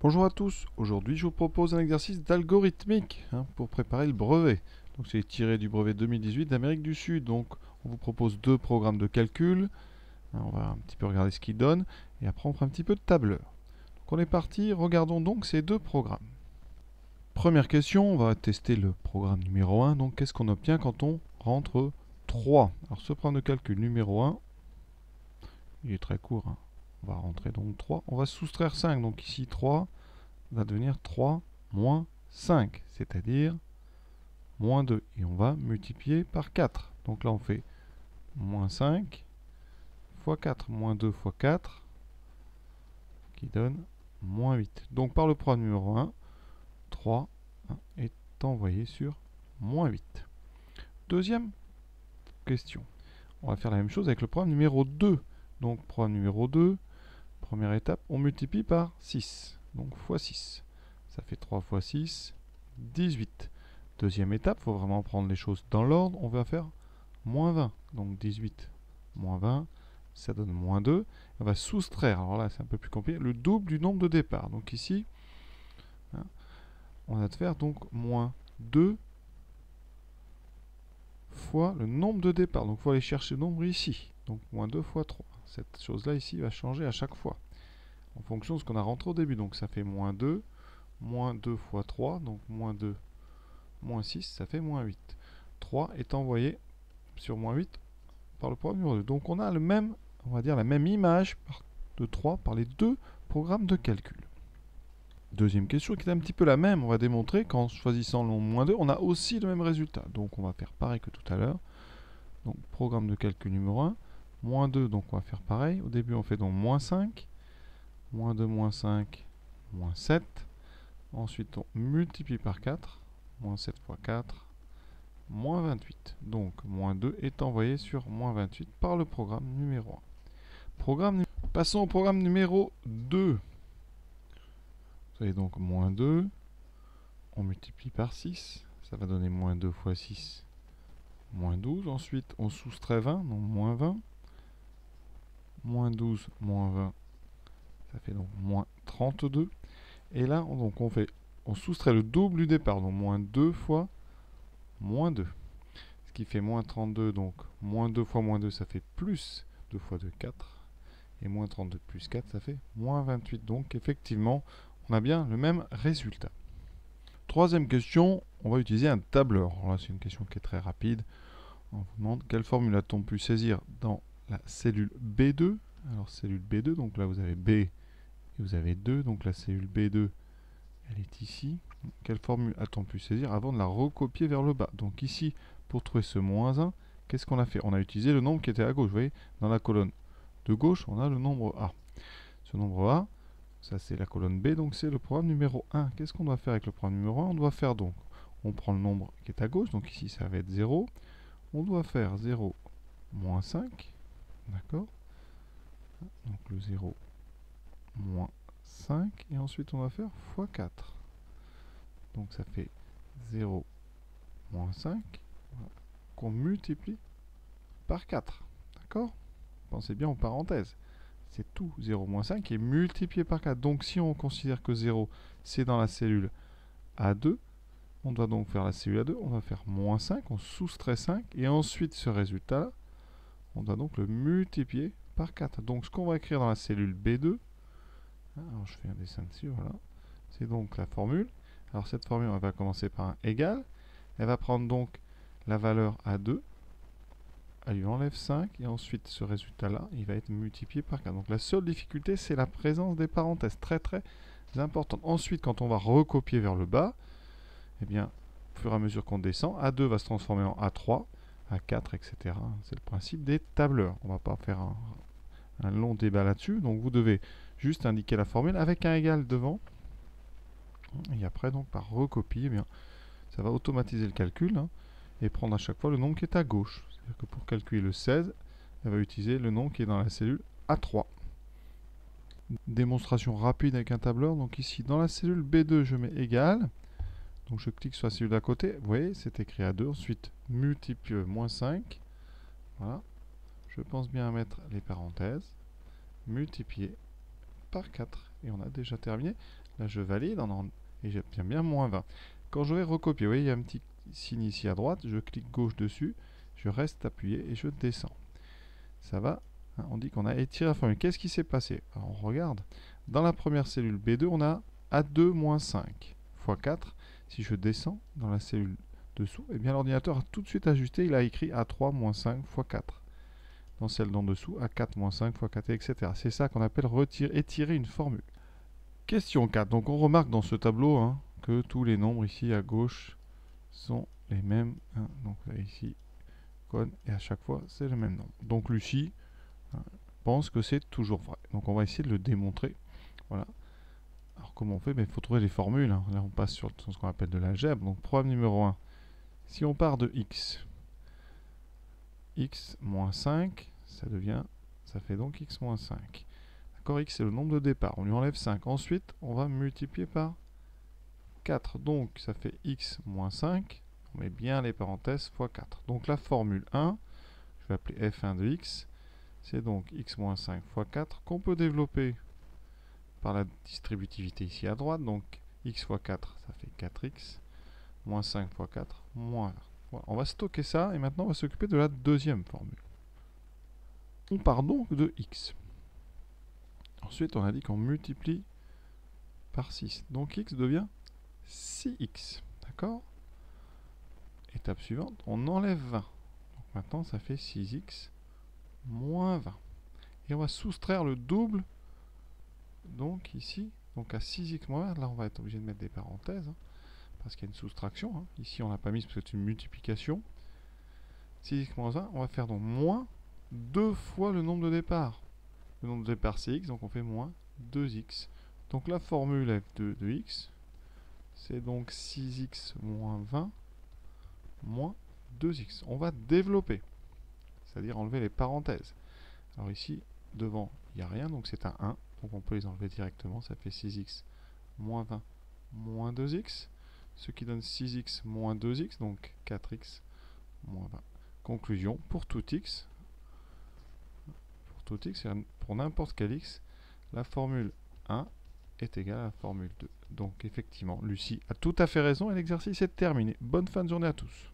Bonjour à tous, aujourd'hui je vous propose un exercice d'algorithmique pour préparer le brevet. Donc c'est tiré du brevet 2018 d'Amérique du Sud. Donc on vous propose deux programmes de calcul. On va un petit peu regarder ce qu'ils donnent et après on fera un petit peu de tableur. Donc on est parti, regardons donc ces deux programmes. Première question, on va tester le programme numéro 1. Donc qu'est-ce qu'on obtient quand on rentre 3? Alors ce programme de calcul numéro 1, il est très court. On va rentrer donc 3. On va soustraire 5. Donc ici 3 va devenir 3 moins 5, c'est-à-dire moins 2. Et on va multiplier par 4. Donc là, on fait moins 5 fois 4, moins 2 fois 4, qui donne moins 8. Donc par le programme numéro 1, 3 est envoyé sur moins 8. Deuxième question. On va faire la même chose avec le programme numéro 2. Donc programme numéro 2, première étape, on multiplie par 6. Donc fois 6. Ça fait 3 fois 6, 18. Deuxième étape, il faut vraiment prendre les choses dans l'ordre. On va faire moins 20. Donc 18 moins 20, ça donne moins 2. On va soustraire, alors là c'est un peu plus compliqué, le double du nombre de départ. Donc ici, on va faire donc moins 2 fois le nombre de départ. Donc il faut aller chercher le nombre ici. Donc moins 2 fois 3. Cette chose-là ici va changer à chaque fois, en fonction de ce qu'on a rentré au début. Donc ça fait moins 2 fois 3, donc moins 2 moins 6, ça fait moins 8. 3 est envoyé sur moins 8 par le programme numéro 2. Donc on a le même, on va dire la même image de 3 par les deux programmes de calcul. Deuxième question qui est un petit peu la même. On va démontrer qu'en choisissant le nombre moins 2, on a aussi le même résultat. Donc on va faire pareil que tout à l'heure. Donc programme de calcul numéro 1, moins 2, donc on va faire pareil. Au début on fait donc moins 5, moins 2 moins 5, moins 7. Ensuite on multiplie par 4, moins 7 fois 4, moins 28. Donc, moins 2 est envoyé sur moins 28 par le programme numéro 1. Passons au programme numéro 2. Vous avez donc moins 2. On multiplie par 6. Ça va donner moins 2 fois 6, moins 12. Ensuite, on soustrait 20, donc moins 20. Moins 12, moins 20, ça fait donc moins 32. Et là, on soustrait le double du départ, donc moins 2 fois moins 2. Ce qui fait moins 32, donc moins 2 fois moins 2, ça fait plus 2 fois 2, 4. Et moins 32 plus 4, ça fait moins 28. Donc effectivement, on a bien le même résultat. Troisième question, on va utiliser un tableur. Alors là, c'est une question qui est très rapide. On vous demande quelle formule a-t-on pu saisir dans la cellule B2. Alors cellule B2, donc là vous avez B et vous avez 2. Donc la cellule B2, elle est ici. Quelle formule a-t-on pu saisir avant de la recopier vers le bas? Donc ici, pour trouver ce moins 1, qu'est-ce qu'on a fait? On a utilisé le nombre qui était à gauche. Vous voyez, dans la colonne de gauche, on a le nombre A. Ce nombre A, ça c'est la colonne B, donc c'est le programme numéro 1. Qu'est-ce qu'on doit faire avec le programme numéro 1? On doit faire donc, on prend le nombre qui est à gauche, donc ici ça va être 0. On doit faire 0 moins 5, d'accord? Donc le 0 moins 5, et ensuite on va faire fois 4. Donc ça fait 0 moins 5, qu'on multiplie par 4, d'accord? Pensez bien aux parenthèses. C'est tout 0 moins 5 qui est multiplié par 4. Donc si on considère que 0, c'est dans la cellule A2, on doit donc faire la cellule A2, on va faire moins 5, on soustrait 5, et ensuite ce résultat-là, on doit donc le multiplier par 4. Donc ce qu'on va écrire dans la cellule B2, alors je fais un dessin dessus, voilà, c'est donc la formule. Alors cette formule, elle va commencer par un égal, elle va prendre donc la valeur A2, elle lui enlève 5, et ensuite ce résultat-là, il va être multiplié par 4. Donc la seule difficulté, c'est la présence des parenthèses, très très importante. Ensuite, quand on va recopier vers le bas, eh bien, au fur et à mesure qu'on descend, A2 va se transformer en A3, A4, etc. C'est le principe des tableurs. On ne va pas faire un long débat là-dessus, donc vous devez juste indiquer la formule avec un égal devant, et après, donc, par recopie, eh bien, ça va automatiser le calcul, et prendre à chaque fois le nombre qui est à gauche. C'est-à-dire que pour calculer le 16, elle va utiliser le nombre qui est dans la cellule A3. Démonstration rapide avec un tableur. Donc ici, dans la cellule B2, je mets égal. Donc je clique sur la cellule d'à côté. Vous voyez, c'est écrit A2. Ensuite, multiplie moins 5. Voilà. Je pense bien à mettre les parenthèses. Multiplié par 4. et on a déjà terminé. Là, je valide, et j'obtiens bien moins 20. Quand je vais recopier, vous voyez, il y a un petit signe ici à droite, je clique gauche dessus, je reste appuyé et je descends. Ça va, hein, on dit qu'on a étiré la formule. Qu'est-ce qui s'est passé? Alors, on regarde. Dans la première cellule B2, on a A2 moins 5 fois 4. Si je descends dans la cellule dessous, eh bien l'ordinateur a tout de suite ajusté, il a écrit A3 moins 5 fois 4. Dans celle d'en dessous, A4 moins 5 fois 4, etc. C'est ça qu'on appelle étirer une formule. Question 4. Donc on remarque dans ce tableau, hein, que tous les nombres ici à gauche sont les mêmes. Hein. Donc là, ici, et à chaque fois, c'est le même nombre. Donc Lucie, hein, pense que c'est toujours vrai. Donc on va essayer de le démontrer. Voilà. Alors comment on fait? Il faut trouver les formules. Hein. Là on passe sur ce qu'on appelle de l'algèbre. Donc problème numéro 1. Si on part de x moins 5, ça fait donc x moins 5. D'accord, x c'est le nombre de départ. On lui enlève 5. Ensuite, on va multiplier par 4. Donc ça fait x moins 5. On met bien les parenthèses fois 4. Donc la formule 1, je vais appeler f1 de x, c'est donc x moins 5 fois 4 qu'on peut développer par la distributivité ici à droite. Donc x fois 4, ça fait 4x, moins 5 fois 4, moins 20. Voilà. On va stocker ça et maintenant on va s'occuper de la deuxième formule. On part donc de x. Ensuite on a dit qu'on multiplie par 6. Donc x devient 6x. D'accord? Étape suivante, on enlève 20. Donc maintenant ça fait 6x moins 20. Et on va soustraire le double, donc ici, donc à 6x moins 20. Là on va être obligé de mettre des parenthèses, hein, parce qu'il y a une soustraction. Hein. Ici on l'a pas mise parce que c'est une multiplication. 6x moins 20, on va faire donc moins 2 fois le nombre de départ. Le nombre de départ c'est x, donc on fait moins 2x. Donc la formule de x, c'est donc 6x moins 20 moins 2x. On va développer, c'est-à-dire enlever les parenthèses. Alors ici, devant, il n'y a rien, donc c'est un 1. Donc on peut les enlever directement, ça fait 6x moins 20 moins 2x, ce qui donne 6x moins 2x, donc 4x moins 20. Conclusion, pour tout x, pour n'importe quel x, la formule 1 est égale à la formule 2. Donc effectivement, Lucie a tout à fait raison et l'exercice est terminé. Bonne fin de journée à tous.